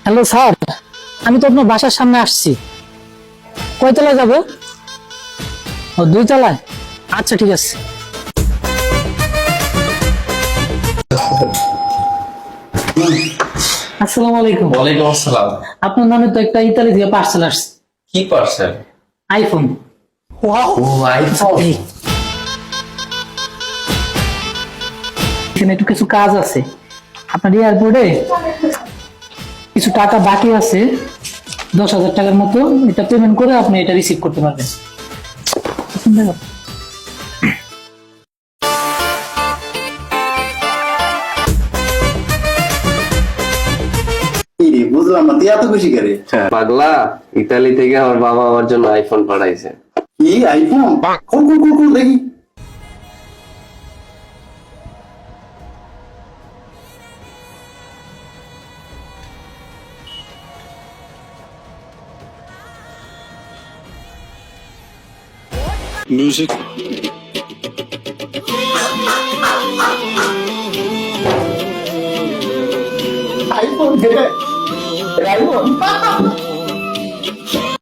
Hello sir, আমি তো আপনার বাসার সামনে আসছি। কয়তলায় যাব? ও, 2 তলায়। আচ্ছা, ঠিক আছে। আসসালামু আলাইকুম। ওয়ালাইকুম আসসালাম। আপনার নামে তো একটা ইতালি থেকে পার্সেল আসছে। কি পার্সেল? আইফোন। ও আইফোন। এখানে একটু কিছু কাজ আছে। আপনার এয়ারপোর্টে কিছু টাকা বাকি আছে, 10,000 টাকার মতো। এটা পেমেন্ট করে আপনি এটা রিসিভ করতে পারবেন। কি রে, বুঝলাম না তুই এত খুশি করে। পাগলা, ইতালি থেকে আমার বাবা আমার জন্য আইফোন পাঠাইছে। কি আইফোন? খুল খুল খুল খুল দেখি। Music. IPhone iPhone